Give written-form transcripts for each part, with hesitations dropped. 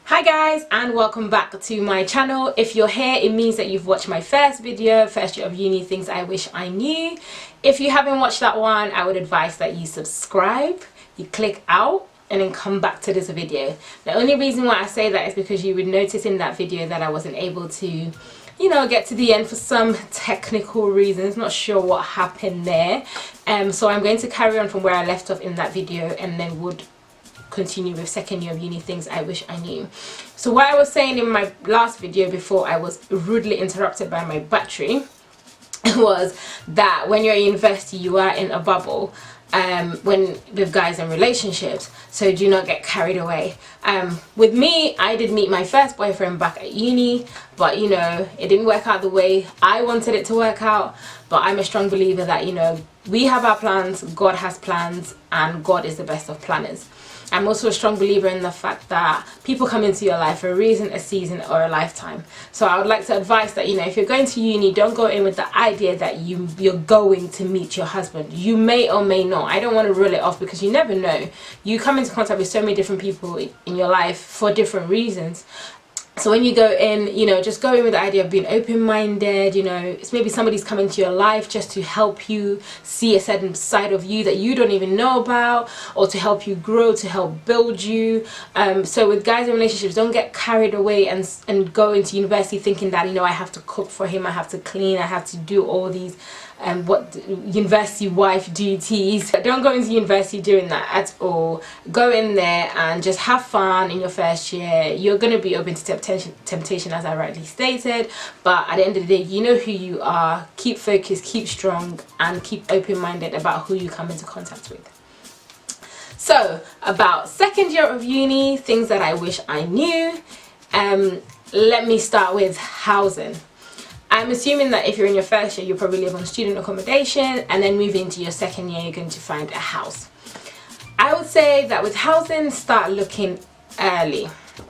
Hi guys, and welcome back to my channel. If you're here, it means that you've watched my first video, first year of uni, things I wish I knew. If you haven't watched that one, I would advise that you subscribe, you click out, and then come back to this video. The only reason why I say that is because you would notice in that video that I wasn't able to get to the end for some technical reasons. Not sure what happened there. So I'm going to carry on from where I left off in that video, and then would continue with second year of uni, things I wish I knew. So what I was saying in my last video before I was rudely interrupted by my battery was that when you're at university, you are in a bubble with guys and relationships, so do not get carried away. With me, I did meet my first boyfriend back at uni, but it didn't work out the way I wanted it to work out. But I'm a strong believer that we have our plans, God has plans, and God is the best of planners. I'm also a strong believer in the fact that people come into your life for a reason, a season, or a lifetime. So I would like to advise that if you're going to uni, don't go in with the idea that you're going to meet your husband. You may or may not. I don't want to rule it off, because you never know. You come into contact with so many different people in your life for different reasons. So when you go in, just go in with the idea of being open-minded. It's maybe somebody's coming to your life just to help you see a certain side of you that you don't even know about, or to help you grow, to help build you. So with guys in relationships, don't get carried away and go into university thinking that, I have to cook for him, I have to clean, I have to do all these what university wife duties. Don't go into university doing that at all. Go in there and just have fun in your first year. You're going to be open to temptation, as I rightly stated, but at the end of the day, you know who you are. Keep focused, keep strong, and keep open-minded about who you come into contact with. So about second year of uni, things that I wish I knew. Let me start with housing. I'm assuming that if you're in your first year, you'll probably live on student accommodation, and then move into your second year, you're going to find a house. I would say that with housing, start looking early.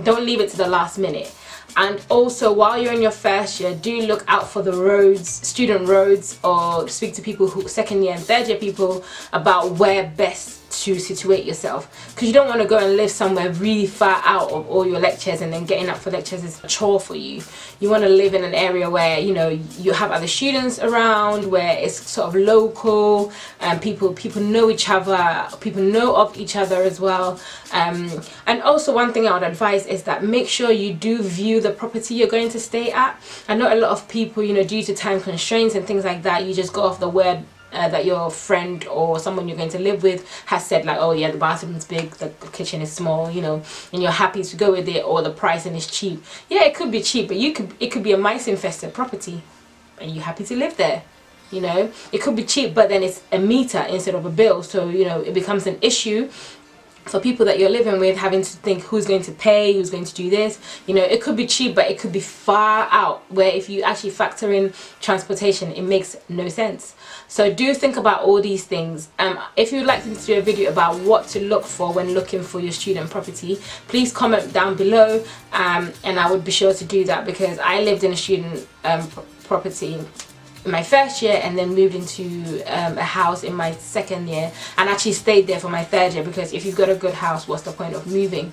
Don't leave it to the last minute. And also, while you're in your first year, do look out for the roads, student roads, or speak to people who second year and third year people about where best to situate yourself, because you don't want to go and live somewhere really far out of all your lectures, and then getting up for lectures is a chore for you. You want to live in an area where you have other students around, where it's sort of local, and people know each other, people know of each other as well. And also, one thing I would advise is that make sure you do view the property you're going to stay at. I know a lot of people, due to time constraints and things like that, you just go off the word that your friend or someone you're going to live with has said, like, oh yeah, the bathroom's big, the kitchen is small, and you're happy to go with it, or the pricing is cheap. Yeah, it could be cheap, but it could be a mice infested property, and you're happy to live there. It could be cheap, but then it's a meter instead of a bill, so it becomes an issue for people that you're living with, having to think who's going to pay, who's going to do this. It could be cheap, but it could be far out, where if you actually factor in transportation, it makes no sense. So do think about all these things. If you'd like to do a video about what to look for when looking for your student property, please comment down below, and I would be sure to do that, because I lived in a student property in my first year, and then moved into a house in my second year, and actually stayed there for my third year, because if you've got a good house, what's the point of moving?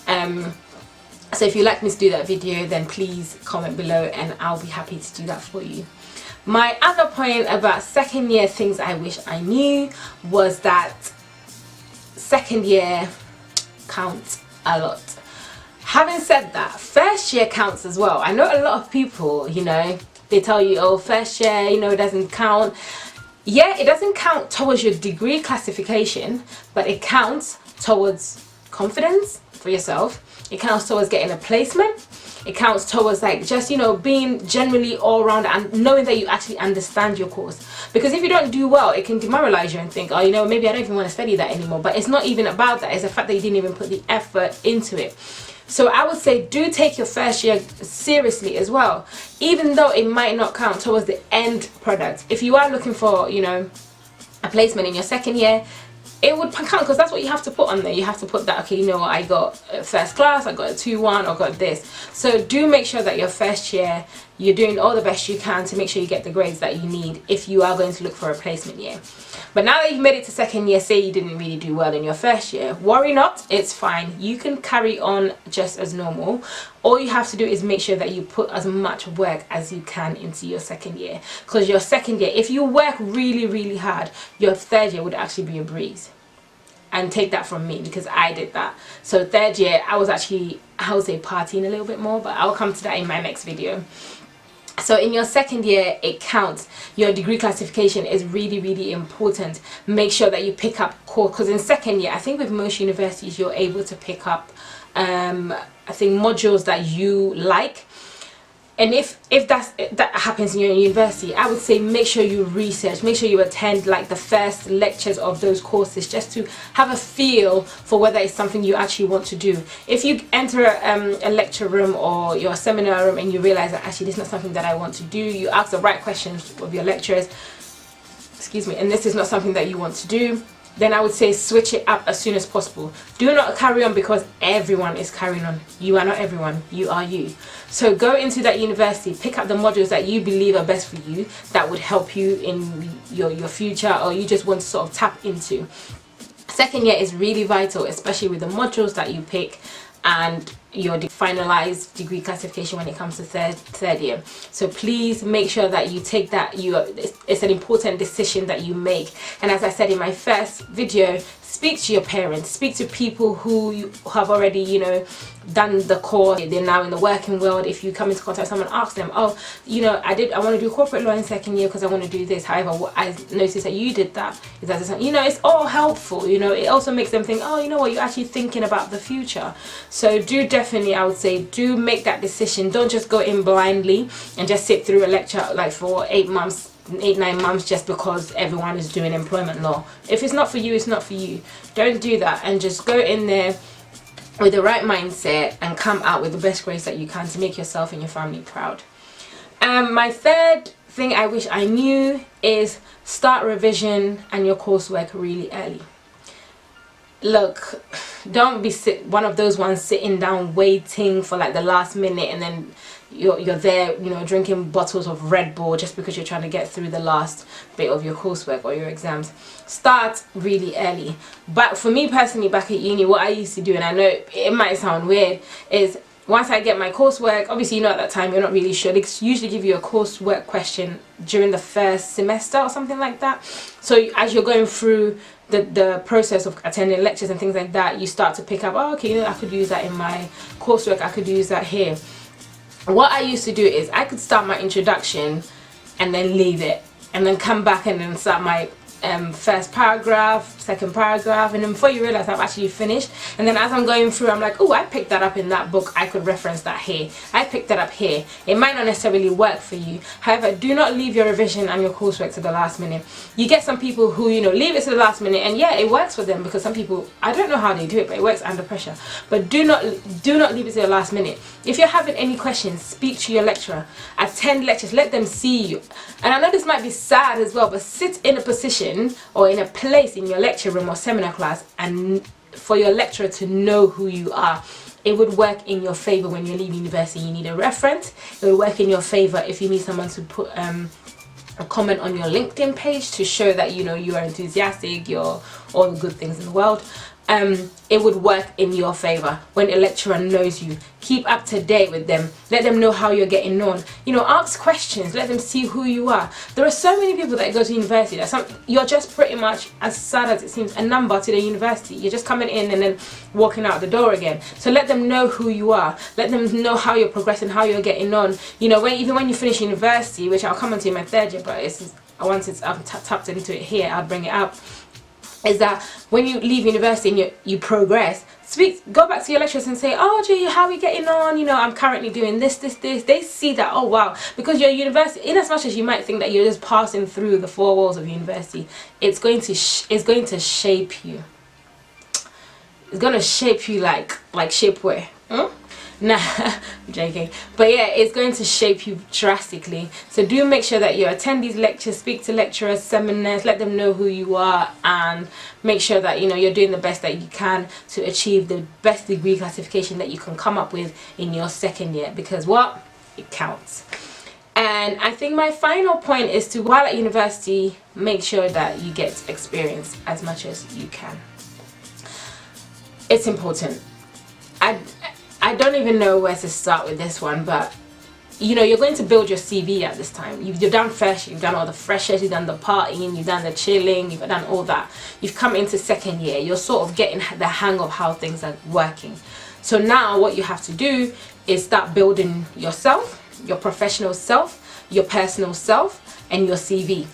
So if you'd like me to do that video, then please comment below, and I'll be happy to do that for you. My other point about second year things I wish I knew was that second year counts a lot. Having said that, first year counts as well. I know a lot of people, they tell you, oh, first year, it doesn't count. Yeah, it doesn't count towards your degree classification, but it counts towards confidence for yourself. It counts towards getting a placement. It counts towards just being generally all around, and knowing that you actually understand your course. Because if you don't do well, it can demoralize you and think, oh, maybe I don't even want to study that anymore. But it's not even about that. It's the fact that you didn't even put the effort into it. So I would say, do take your first year seriously as well, even though it might not count towards the end product. If you are looking for a placement in your second year, it would count, because that's what you have to put on there. You have to put that, okay, I got first class, I got a 2-1, I got this. So do make sure that your first year you're doing all the best you can to make sure you get the grades that you need if you are going to look for a placement year. But now that you've made it to second year, say you didn't really do well in your first year, worry not, it's fine. You can carry on just as normal. All you have to do is make sure that you put as much work as you can into your second year, because your second year, if you work really hard, your third year would actually be a breeze. And take that from me, because I did that. So third year, I was actually, I would say, partying a little bit more, but I'll come to that in my next video. So in your second year, it counts. Your degree classification is really important. Make sure that you pick up core, because in second year, I think with most universities, you're able to pick up, I think, modules that you like. And if that happens in your university, I would say make sure you research, make sure you attend like the first lectures of those courses, just to have a feel for whether it's something you actually want to do. If you enter a lecture room or your seminar room and you realize that actually this is not something that I want to do, you ask the right questions of your lecturers, excuse me, and this is not something that you want to do, then I would say switch it up as soon as possible. Do not carry on because everyone is carrying on. You are not everyone, you are you. So go into that university, pick up the modules that you believe are best for you, that would help you in your future, or you just want to sort of tap into. Second year is really vital, especially with the modules that you pick and your finalized degree classification when it comes to third year. So please make sure that you take that, it's an important decision that you make. And as I said in my first video, speak to your parents, speak to people who you have already, you know, done the course, they're now in the working world. If you come into contact with someone, ask them, oh, you know, I want to do corporate law in second year because I want to do this, however, what I noticed that you did that, is that something, you know, it's all helpful. You know, it also makes them think, oh, you know what, you're actually thinking about the future. So do definitely, I would say, do make that decision. Don't just go in blindly and just sit through a lecture like for 8 months, 8-9 months, just because everyone is doing employment law. If it's not for you, it's not for you. Don't do that, and just go in there with the right mindset and come out with the best grades that you can to make yourself and your family proud. My third thing I wish I knew is start revision and your coursework really early. Look, don't be one of those ones sitting down waiting for like the last minute, and then you're there, you know, drinking bottles of Red Bull just because you're trying to get through the last bit of your coursework or your exams. Start really early. But for me personally, back at uni, what I used to do, and I know it might sound weird, is once I get my coursework, obviously, you know, at that time you're not really sure, they usually give you a coursework question during the first semester or something like that. So as you're going through the process of attending lectures and things like that, you start to pick up, oh, okay, you know, I could use that in my coursework, I could use that here. What I used to do is I could start my introduction and then leave it, and then come back and then start my first paragraph, second paragraph, and then before you realize I've actually finished, and then as I'm going through, I'm like, oh, I picked that up in that book, I could reference that here, I picked that up here. It might not necessarily work for you. However, do not leave your revision and your coursework to the last minute. You get some people who, you know, leave it to the last minute, and yeah, it works for them, because some people, I don't know how they do it, but it works under pressure. But do not leave it to the last minute. If you're having any questions, speak to your lecturer, attend lectures, let them see you. And I know this might be sad as well, but sit in a position or in a place in your lecture room or seminar class, and for your lecturer to know who you are. It would work in your favor when you leave university. You need a reference. It would work in your favor if you need someone to put a comment on your LinkedIn page to show that, you know, you are enthusiastic, you're all the good things in the world. It would work in your favor when a lecturer knows you. Keep up to date with them. Let them know how you're getting on. You know, ask questions. Let them see who you are. There are so many people that go to university that you're just pretty much, as sad as it seems, a number to the university. You're just coming in and then walking out the door again. So let them know who you are. Let them know how you're progressing, how you're getting on. You know, even when you finish university, which I'll come on to in my third year, but once I've tapped into it here, I'll bring it up. Is that when you leave university and you progress, go back to your lecturers and say, oh gee, how are we getting on? You know, I'm currently doing this. They see that, oh wow, because your university, in as much as you might think that you're just passing through the 4 walls of university, it's going to shape you. It's going to shape you like shapewear. Nah, I'm joking. But yeah, it's going to shape you drastically. So do make sure that you attend these lectures, speak to lecturers, seminars, let them know who you are, and make sure that, you know, you're doing the best that you can to achieve the best degree classification that you can come up with in your second year, because what? It counts. And I think my final point is to, while at university, make sure that you get experience as much as you can. It's important. I don't even know where to start with this one, but you know, you're going to build your CV at this time. You've done fresh, you've done all the freshers, you've done the partying, you've done the chilling, you've done all that. You've come into second year, you're sort of getting the hang of how things are working. So now what you have to do is start building yourself, your professional self, your personal self, and your CV.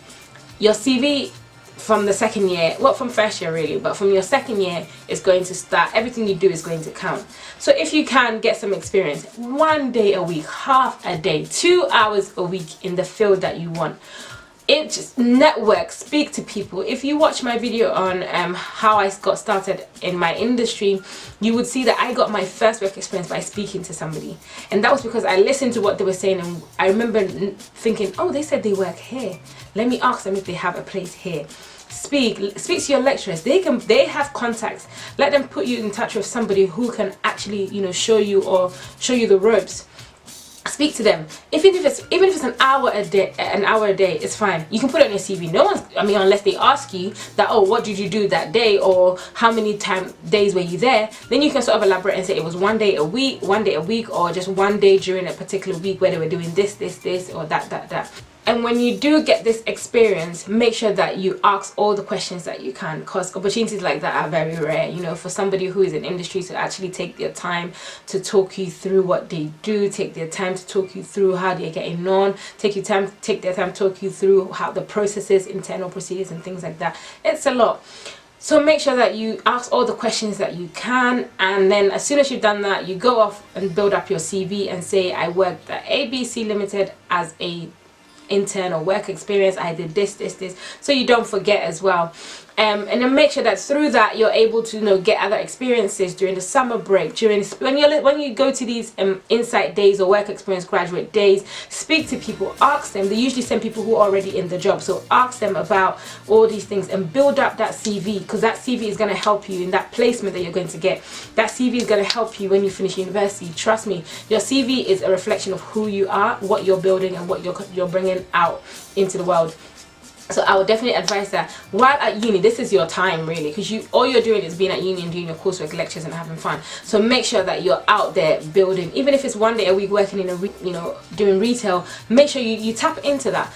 Your CV from the second year, well, from first year really, but from your second year is going to start, everything you do is going to count. So if you can get some experience, 1 day a week, half a day, 2 hours a week in the field that you want, it just network, speak to people. If you watch my video on how I got started in my industry, you would see that I got my first work experience by speaking to somebody, and that was because I listened to what they were saying, and I remember thinking, oh, they said they work here, let me ask them if they have a place here. Speak to your lecturers. They have contacts. Let them put you in touch with somebody who can actually, you know, show you the ropes. Speak to them. Even if it's an hour a day, it's fine. You can put it on your CV. No one's, I mean, unless they ask you that, oh, what did you do that day, or how many days were you there, then you can sort of elaborate and say it was 1 day a week, or just 1 day during a particular week where they were doing this, or that. And when you do get this experience, make sure that you ask all the questions that you can, because opportunities like that are very rare. You know, for somebody who is in industry to actually take their time to talk you through what they do, take their time to talk you through how they're getting on, take their time to talk you through how the processes, internal procedures and things like that. It's a lot. So make sure that you ask all the questions that you can, and then as soon as you've done that, you go off and build up your CV and say, I worked at ABC Limited as a internal work experience, I did this, so you don't forget as well. And then make sure that through that you're able to, you know, get other experiences during the summer break, during when you go to these insight days or work experience graduate days. Speak to people, ask them. They usually send people who are already in the job, so ask them about all these things and build up that CV, because that CV is going to help you in that placement that you're going to get. That CV is going to help you when you finish university. Trust me, your CV is a reflection of who you are, what you're building, and what you're bringing out into the world. So I would definitely advise that while at uni, this is your time really, because all you're doing is being at uni and doing your coursework, lectures, and having fun. So make sure that you're out there building, even if it's 1 day a week working in doing retail. Make sure you tap into that.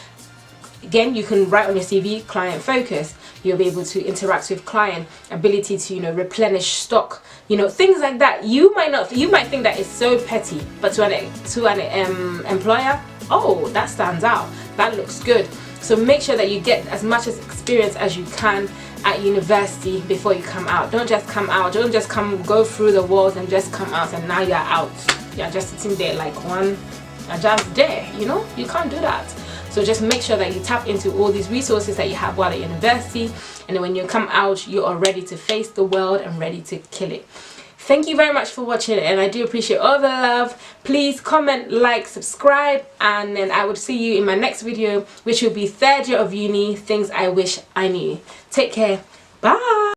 Again, you can write on your CV, client focus. You'll be able to interact with client, ability to, you know, replenish stock, you know, things like that. You might think that it's so petty, but to an employer, oh, that stands out, that looks good. So make sure that you get as much experience as you can at university before you come out. Don't just come out, don't just go through the walls and just come out and now you're out. You're just sitting there like just there, you know? You can't do that. So just make sure that you tap into all these resources that you have while at university, and then when you come out, you are ready to face the world and ready to kill it. Thank you very much for watching, and I do appreciate all the love. Please comment, like, subscribe, and then I will see you in my next video, which will be 3rd year of uni, things I wish I knew. Take care. Bye.